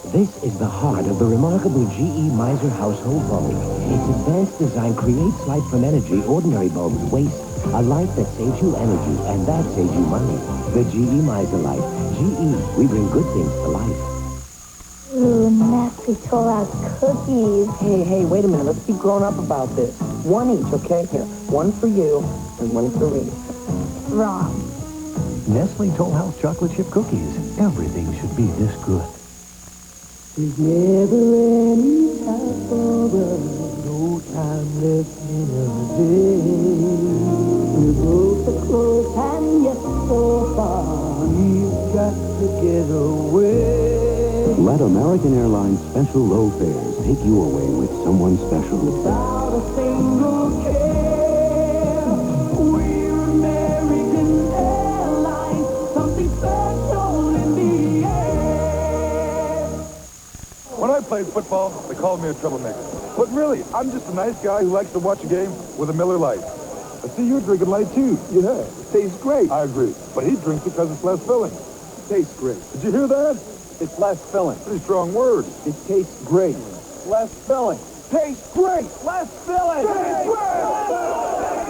This is the heart of the remarkable GE Miser household bulb. Its advanced design creates light from energy ordinary bulbs waste. A light that saves you energy, and that saves you money. The GE Miser Light. GE, we bring good things to life. Ooh, Nestle told us cookies. Hey, wait a minute. Let's be grown up about this. One each, okay? Here, one for you and one for me. Wrong. Nestle Toll House chocolate chip cookies. Everything should be this good. There's never any time for us, no time left in a day. We're both so close and yet so far. We've got to get away. Let American Airlines special low fares take you away with someone special. Without a single care, we're American Airlines, something special in the air. When I played football, they called me a troublemaker. But really, I'm just a nice guy who likes to watch a game with a Miller Lite. I see you're drinking Lite too. Yeah, it tastes great. I agree. But he drinks because it's less filling. It tastes great. Did you hear that? It's less filling. Pretty strong word. It tastes great. Less filling. Tastes great. Less filling. Tastes great.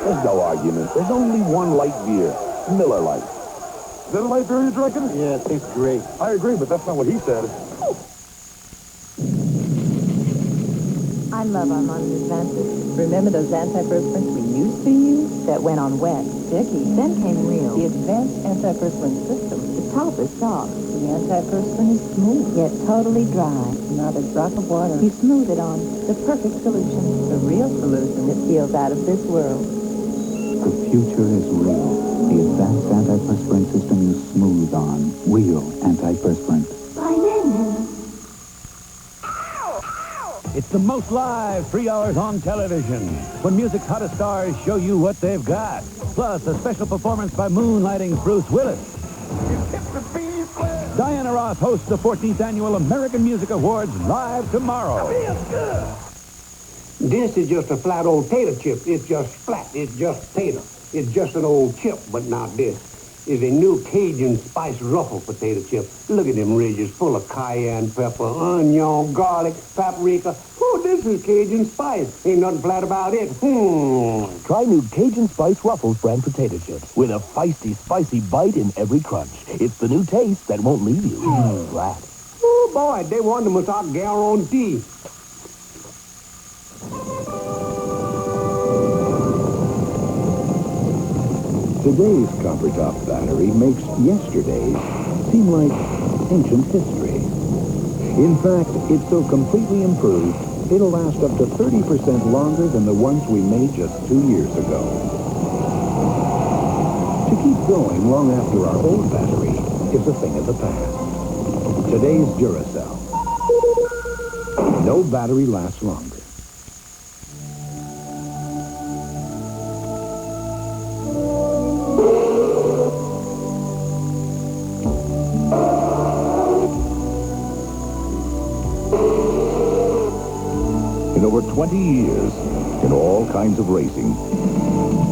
There's no argument. There's only one light beer. Miller Lite. Is that a light beer you're drinking? Yeah, it tastes great. I agree, but that's not what he said. I love Armani's advances. Remember those antiperspirants we used to use that went on wet, sticky? Then came Real, the advanced antiperspirant system. The top is soft. The antiperspirant is smooth, yet totally dry. Not a drop of water. You smooth it on. The perfect solution. The Real solution that feels out of this world. The future is real. The advanced antiperspirant system you smooth on. Real antiperspirant. It's the most live 3 hours on television. When music's hottest stars show you what they've got. Plus, a special performance by moonlighting Bruce Willis. Diana Ross hosts the 14th Annual American Music Awards live tomorrow. This is just a flat old tater chip. It's just flat. It's just tater. It's just an old chip, but not this. Is a new Cajun spice Ruffles potato chip. Look at them ridges full of cayenne pepper, onion, garlic, paprika. Oh, this is Cajun spice. Ain't nothing flat about it. Try new Cajun Spice Ruffles brand potato chips with a feisty, spicy bite in every crunch. It's the new taste that won't leave you flat. Oh, boy, they want them without guarantee. Today's copper top battery makes yesterday's seem like ancient history. In fact, it's so completely improved, it'll last up to 30% longer than the ones we made just 2 years ago. To keep going long after our old battery is a thing of the past. Today's Duracell. No battery lasts longer. In over 20 years, in all kinds of racing,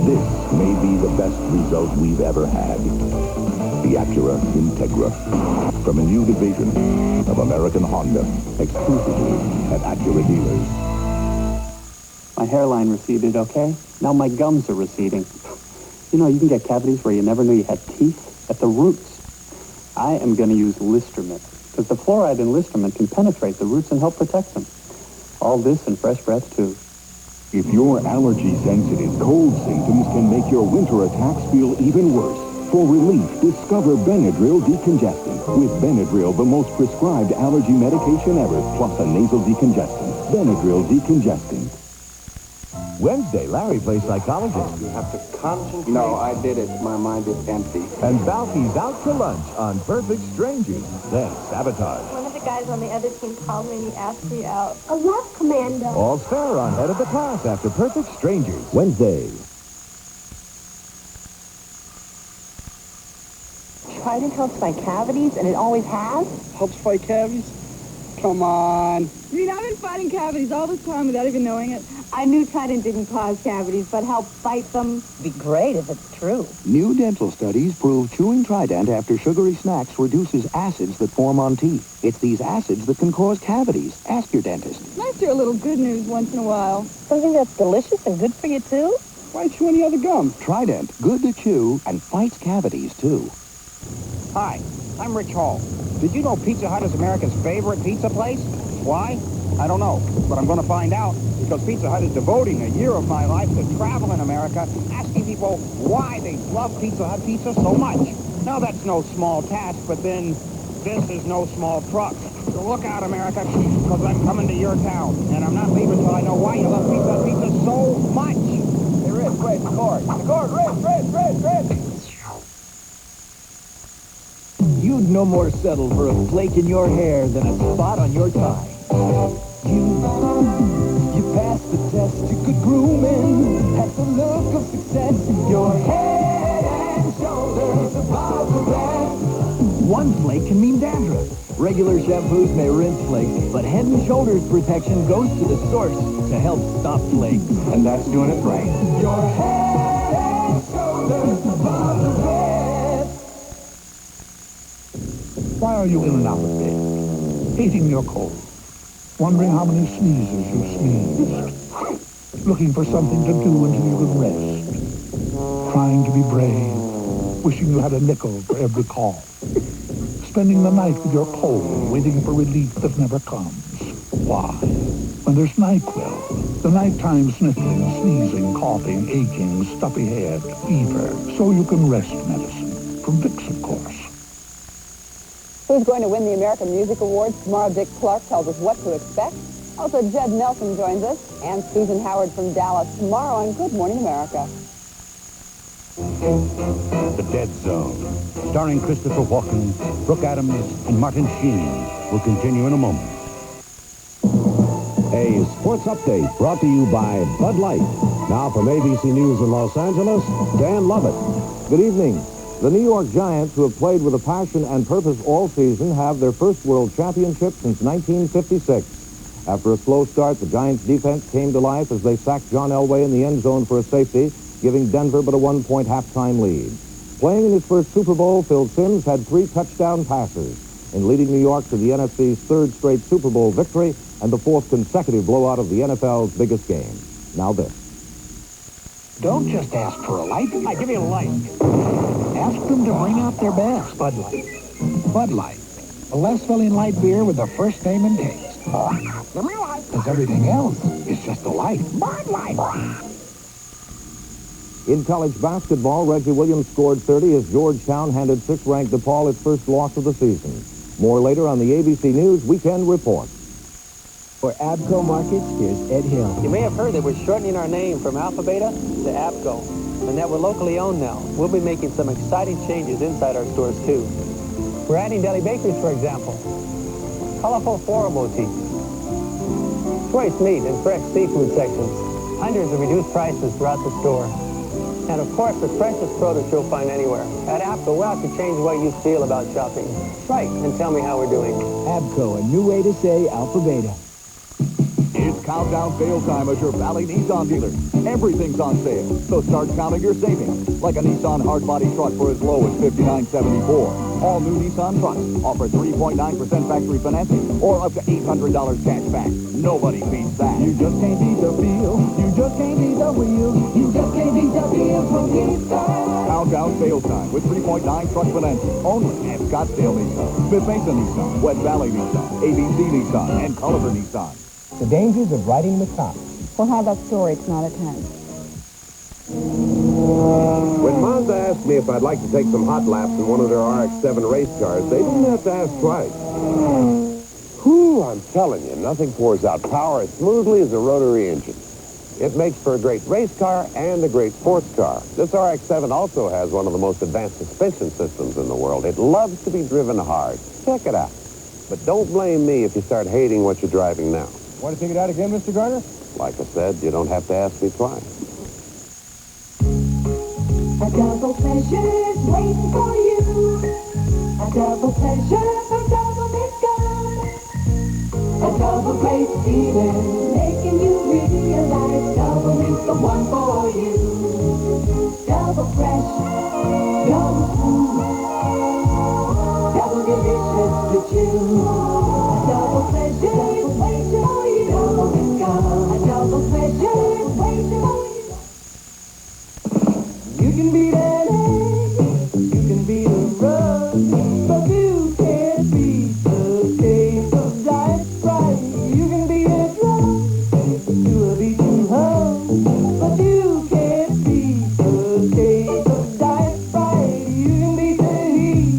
this may be the best result we've ever had. The Acura Integra, from a new division of American Honda, exclusively at Acura dealers. My hairline receded, okay? Now my gums are receding. You know, you can get cavities where you never knew you had teeth at the roots. I am going to use Listermint, because the fluoride in Listermint can penetrate the roots and help protect them. All this and fresh breath, too. If you're allergy sensitive, cold symptoms can make your winter attacks feel even worse. For relief, discover Benadryl Decongestant. With Benadryl, the most prescribed allergy medication ever, plus a nasal decongestant. Benadryl Decongestant. Wednesday, Larry plays psychologist. You have to concentrate. No, I did it. My mind is empty. And Balky's out to lunch on Perfect Strangers. Then Sabotage. One of the guys on the other team called me and he asked me out. A love commando. All's fair on Head of the Class after Perfect Strangers. Wednesday. Trident helps fight cavities, and it always has? Helps fight cavities? come on. You mean I've been fighting cavities all this time without even knowing it? I knew Trident didn't cause cavities, but help fight them. Be great if it's true. New dental studies prove chewing Trident after sugary snacks reduces acids that form on teeth. It's these acids that can cause cavities. Ask your dentist. Nice to hear a little good news once in a while. Something that's delicious and good for you, too? Why chew any other gum? Trident, good to chew and fights cavities, too. Hi, I'm Rich Hall. Did you know Pizza Hut is America's favorite pizza place? Why? I don't know, but I'm going to find out because Pizza Hut is devoting a year of my life to travel in America, asking people why they love Pizza Hut pizza so much. Now, that's no small task, but then this is no small truck. So look out, America, because I'm coming to your town, and I'm not leaving until I know why you love Pizza Hut pizza so much. Hey, Rich, wait, the cord, Rich. You'd no more settle for a flake in your hair than a spot on your tie. You passed the test, you good grooming, had the look of success. Your head and shoulders above the rest. One flake can mean dandruff. Regular shampoos may rinse flakes, but Head and Shoulders protection goes to the source to help stop flakes. And that's doing it right. Your head and shoulders above the rest. Why are you in and out of bed? Hating your cold. Wondering how many sneezes you sneezed. Looking for something to do until you could rest. Trying to be brave. Wishing you had a nickel for every call. Spending the night with your cold, waiting for relief that never comes. Why? When there's NyQuil. The nighttime sniffling, sneezing, coughing, aching, stuffy head, fever. So you can rest medicine. From Vicks, of course. Who's going to win the American Music Awards? Tomorrow, Dick Clark tells us what to expect. Also, Judd Nelson joins us, and Susan Howard from Dallas tomorrow on Good Morning America. The Dead Zone, starring Christopher Walken, Brooke Adams, and Martin Sheen, will continue in a moment. A sports update brought to you by Bud Light. Now from ABC News in Los Angeles, Dan Lovett. Good evening. The New York Giants, who have played with a passion and purpose all season, have their first World Championship since 1956. After a slow start, the Giants' defense came to life as they sacked John Elway in the end zone for a safety, giving Denver but a one-point halftime lead. Playing in his first Super Bowl, Phil Simms had 3 touchdown passes in leading New York to the NFC's 3rd straight Super Bowl victory and the 4th consecutive blowout of the NFL's biggest game. Now this. Don't just ask for a light. Hi, give me a light. Ask them to bring out their best. Bud Light. Bud Light. A less-filling light beer with the first name and taste. Give me a light. Because everything else is just a light. Bud Light. In college basketball, Reggie Williams scored 30 as Georgetown handed 6th-ranked DePaul its first loss of the season. More later on the ABC News Weekend Report. For Abco Markets, here's Ed Hill. You may have heard that we're shortening our name from Alpha Beta to Abco, and that we're locally owned now. We'll be making some exciting changes inside our stores, too. We're adding deli bakeries, for example, colorful floral boutiques, choice meat and fresh seafood sections, hundreds of reduced prices throughout the store, and, of course, the freshest produce you'll find anywhere. At Abco, we'll have to change the way you feel about shopping. Right, and tell me how we're doing. Abco, a new way to say Alpha Beta. It's countdown sale time at your Valley Nissan dealer. Everything's on sale, so start counting your savings. Like a Nissan hardbody truck for as low as $59.74. All new Nissan trucks offer 3.9% factory financing or up to $800 cash back. Nobody beats that. You just can't beat the feel. You just can't beat the wheel. You just can't beat the feel from Nissan. Countdown sale time with 3.9 truck financing only at Scottsdale Nissan, Smith Mesa Nissan, West Valley Nissan, ABC Nissan, and Culliver Nissan. The dangers of riding the top. We'll have that story tonight at 10. When Mazda asked me if I'd like to take some hot laps in one of their RX-7 race cars, they didn't have to ask twice. Whew, I'm telling you, nothing pours out power as smoothly as a rotary engine. It makes for a great race car and a great sports car. This RX-7 also has one of the most advanced suspension systems in the world. It loves to be driven hard. Check it out. But don't blame me if you start hating what you're driving now. Want to take it out again, Mr. Garner? Like I said, you don't have to ask me twice. A double pleasure's waiting for you. A double pleasure from DoubleMint Gum. receding, making you realize DoubleMint's the one for you. Double fresh, double smooth, double delicious to chew. Double pleasure is waiting for you. DoubleMint Gum. A double pleasure is waiting for you. You can beat an egg, you can beat a rug, but you can't beat the taste of Diet Sprite. You can beat a drum to a beating hum, but you can't beat the taste of Diet Sprite. You can beat the heat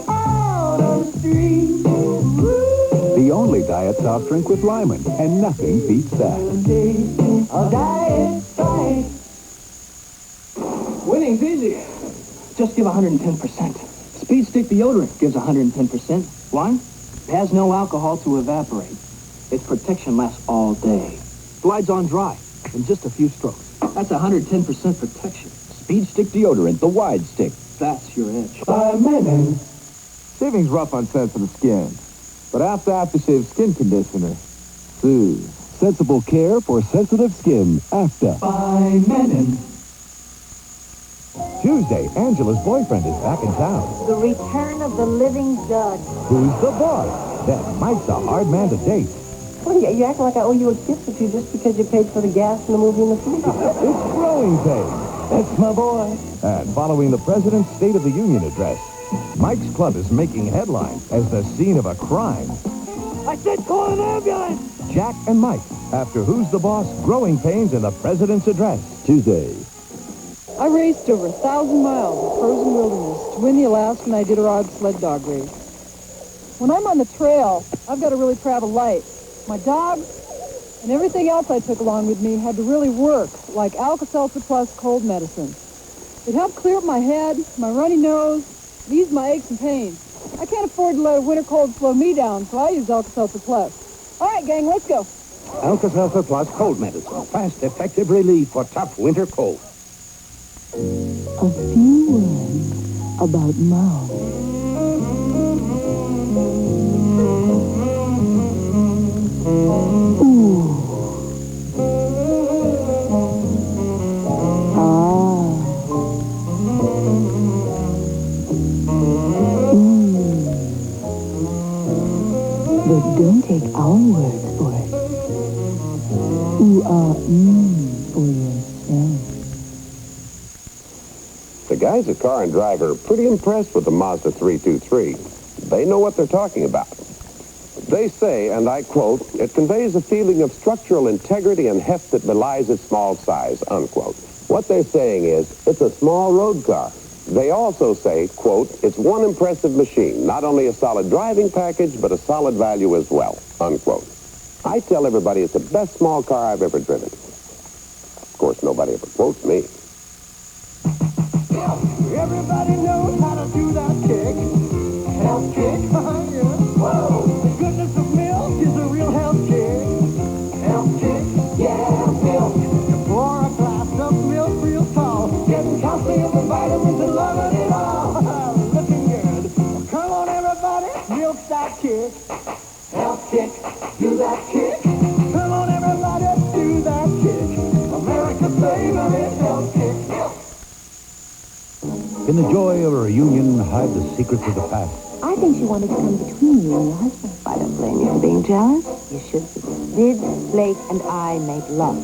out on the street. The only diet soft drink with Lyman, and nothing beats that. A Diet Sprite. Winning's easy. Just give 110%. Speed Stick Deodorant gives 110%. Why? It has no alcohol to evaporate. Its protection lasts all day. Glides on dry in just a few strokes. That's 110% protection. Speed Stick Deodorant, the wide stick. That's your edge. Shaving's rough on sensitive skin, but aftershave skin conditioner soothes. Sensible care for sensitive skin. Afta. By Menon. Tuesday, Angela's boyfriend is back in town. The return of the living dud. Who's the boss? Then Mike's a hard man to date. Well, you act like I owe you a gift or two just because you paid for the gas and the movie and the food. It's growing pains. That's my boy. And following the President's State of the Union address, Mike's Club is making headlines as the scene of a crime. I said call an ambulance! Jack and Mike, after Who's the Boss? Growing Pains in the President's Address. Tuesday. I raced over 1,000 miles of frozen wilderness to win the Alaskan Iditarod sled dog race. When I'm on the trail, I've got to really travel light. My dog and everything else I took along with me had to really work, like Alka-Seltzer Plus cold medicine. It helped clear up my head, my runny nose, and ease my aches and pains. I can't afford to let a winter cold slow me down, so I use Alka-Seltzer Plus. All right, gang, let's go. Alka-Seltzer Plus cold medicine. Fast, effective relief for tough winter cold. A few words about Mounds. Ooh. Ah. But don't take our words for it. Ooh, for yourself. The guys at Car and Drive are pretty impressed with the Mazda 323. They know what they're talking about. They say, and I quote, "It conveys a feeling of structural integrity and heft that belies its small size," unquote. What they're saying is, it's a small road car. They also say, quote, "It's one impressive machine, not only a solid driving package, but a solid value as well," unquote. I tell everybody it's the best small car I've ever driven. Of course, nobody ever quotes me. Everybody knows how to do that kick. Health kick, yeah. Whoa! The goodness of milk is a real health kick. Health kick, yeah, milk. You pour a glass of milk real tall, getting calcium and vitamins and loving it all. Looking good. Come on, everybody, milk that kick. Health kick, do that kick. Come on, everybody, do that kick. America's favorite health kick. Can the joy of a reunion hide the secrets of the past? I think she wanted to come between you and your husband. I don't blame you for being jealous. You should be. Did Blake and I make love?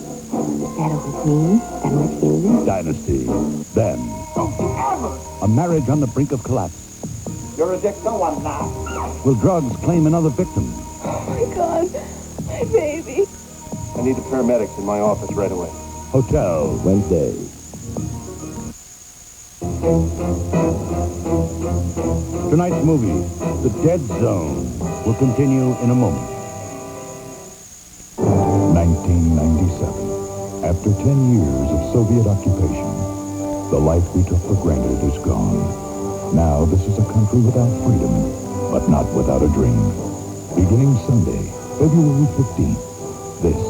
Better with me than with you? Dynasty. Then. A marriage on the brink of collapse. You're a dick to one now. Will drugs claim another victim? Oh, my God. My baby. I need the paramedics in my office right away. Hotel. Wednesday. Tonight's movie, The Dead Zone, will continue in a moment. 1997. After 10 years of Soviet occupation, the life we took for granted is gone. Now this is a country without freedom, but not without a dream. Beginning Sunday, February 15th, this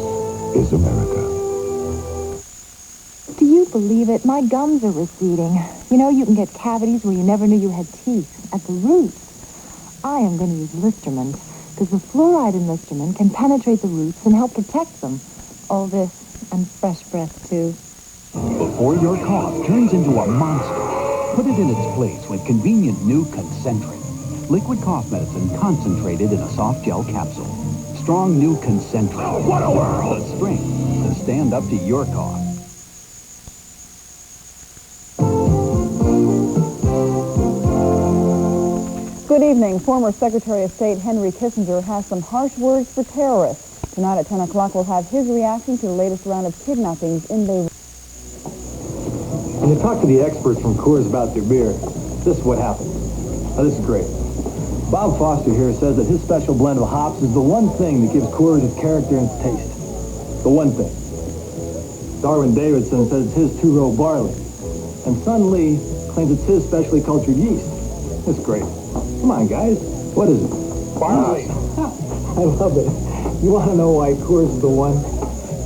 is America. Do you believe it? My gums are receding. You know, you can get cavities where you never knew you had teeth, at the roots. I am going to use Listermint. because the fluoride in Listermint can penetrate the roots and help protect them. All this and fresh breath, too. Before your cough turns into a monster, put it in its place with convenient new Concentrin. Liquid cough medicine concentrated in a soft gel capsule. Strong new Concentrin. What a world! The strength to stand up to your cough. Good evening. Former Secretary of State Henry Kissinger has some harsh words for terrorists. Tonight at 10 o'clock, we'll have his reaction to the latest round of kidnappings in Beirut. When you talk to the experts from Coors about their beer, this is what happens. Now, this is great. Bob Foster here says that his special blend of hops is the one thing that gives Coors its character and its taste. The one thing. Darwin Davidson says it's his two-row barley. And Sun Lee claims it's his specially cultured yeast. It's great. Come on, guys. What is it? Barley. I love it. You want to know why Coors is the one?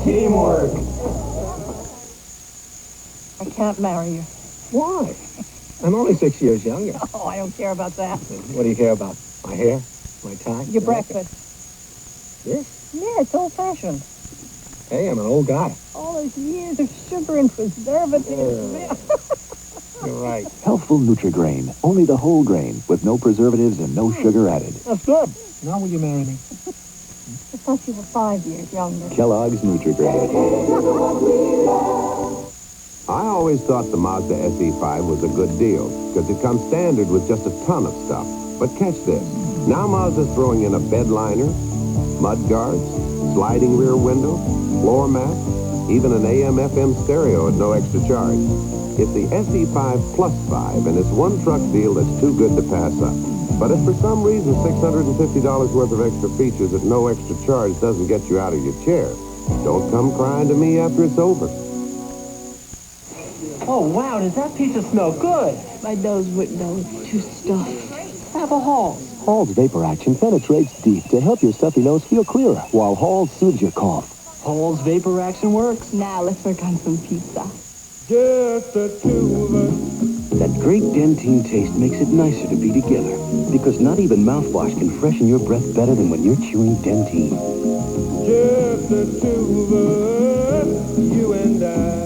Teamwork. I can't marry you. Why? I'm only 6 years younger. Oh, I don't care about that. What do you care about? My hair? My tie? Your breakfast. This? Yeah, it's old-fashioned. Hey, I'm an old guy. All those years of sugar and preservatives. You're right. Healthful Nutri-Grain. Only the whole grain with no preservatives and no sugar added. That's good. Now will you marry me? I thought you were 5 years younger. Kellogg's Nutri-Grain. I always thought the Mazda SE5 was a good deal because it comes standard with just a ton of stuff. But catch this. Now Mazda's throwing in a bed liner, mud guards, sliding rear window, floor mat, even an AM/FM stereo at no extra charge. It's the SE5 Plus 5, and it's one truck deal that's too good to pass up. But if for some reason $650 worth of extra features at no extra charge doesn't get you out of your chair, don't come crying to me after it's over. Oh, wow, does that pizza smell good? My nose wouldn't know. It's too stuffed. Have a Halls. Halls Vapor Action penetrates deep to help your stuffy nose feel clearer, while Halls soothes your cough. Halls Vapor Action works? Now let's work on some pizza. Just the two of us. That great Dentyne taste makes it nicer to be together. Because not even mouthwash can freshen your breath better than when you're chewing Dentyne. Just the two of us, you and I.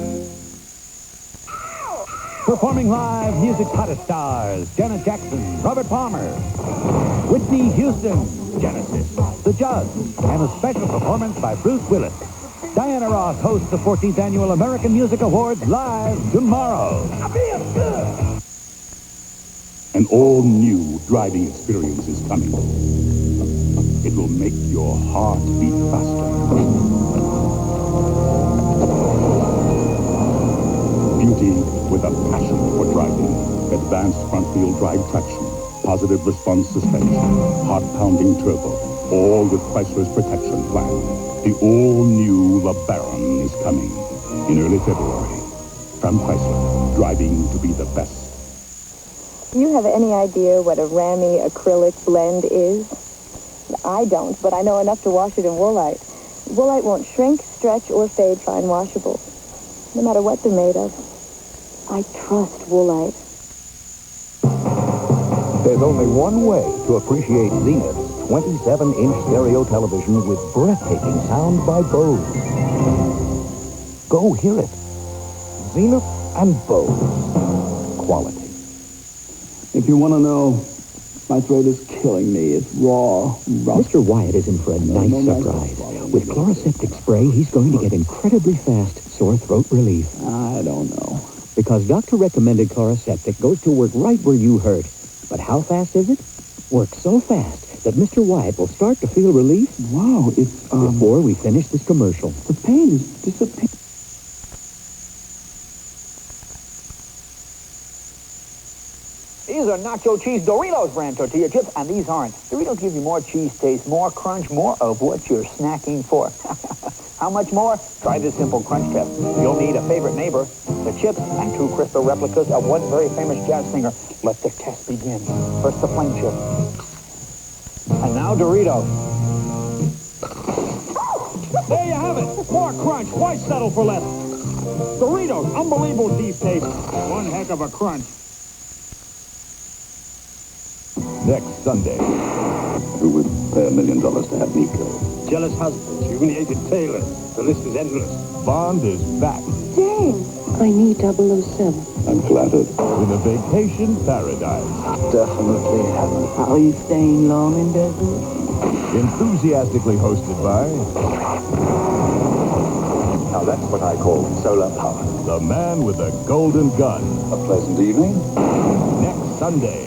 Performing live, music's hottest stars. Janet Jackson, Robert Palmer, Whitney Houston, Genesis, The Judds, and a special performance by Bruce Willis. Diana Ross hosts the 14th Annual American Music Awards live tomorrow. An all-new driving experience is coming. It will make your heart beat faster. Beauty with a passion for driving. Advanced front-wheel drive traction. Positive response suspension. Heart-pounding turbo. All with Chrysler's protection plan. The all-new LeBaron is coming in early February. From Chrysler, driving to be the best. Do you have any idea what a Ramy acrylic blend is? I don't, but I know enough to wash it in Woolite. Woolite won't shrink, stretch, or fade fine washables, no matter what they're made of. I trust Woolite. There's only one way to appreciate Zenith's 27-inch stereo television with breathtaking sound by Bose. Go hear it. Zenith and Bose. Quality. If you want to know, my throat is killing me. It's raw. Mr. Wyatt is in for a nice surprise. With Chloraseptic spray, he's going to get incredibly fast sore throat relief. I don't know. Because doctor recommended Chloraseptic goes to work right where you hurt. But how fast is it? Works so fast that Mr. Wyatt will start to feel relief. Wow, it's, before we finish this commercial. The pain is disappearing. These are nacho cheese Doritos brand tortilla chips, and these aren't. Doritos give you more cheese taste, more crunch, more of what you're snacking for. How much more? Try this simple crunch test. You'll need a favorite neighbor, the chips, and 2 crystal replicas of one very famous jazz singer. Let the test begin. First the plain chip. And now Doritos. There you have it. More crunch. Why settle for less? Doritos, unbelievable cheese taste. One heck of a crunch. Next Sunday. Who would pay $1 million to have me killed? Jealous husbands, humiliated tailors. The list is endless. Bond is back James, I need 007. I'm flattered. in a vacation paradise. Definitely heaven. Are you staying long in desert? Enthusiastically hosted by Now that's what I call solar power. the man with the golden gun. A pleasant evening. Next Sunday.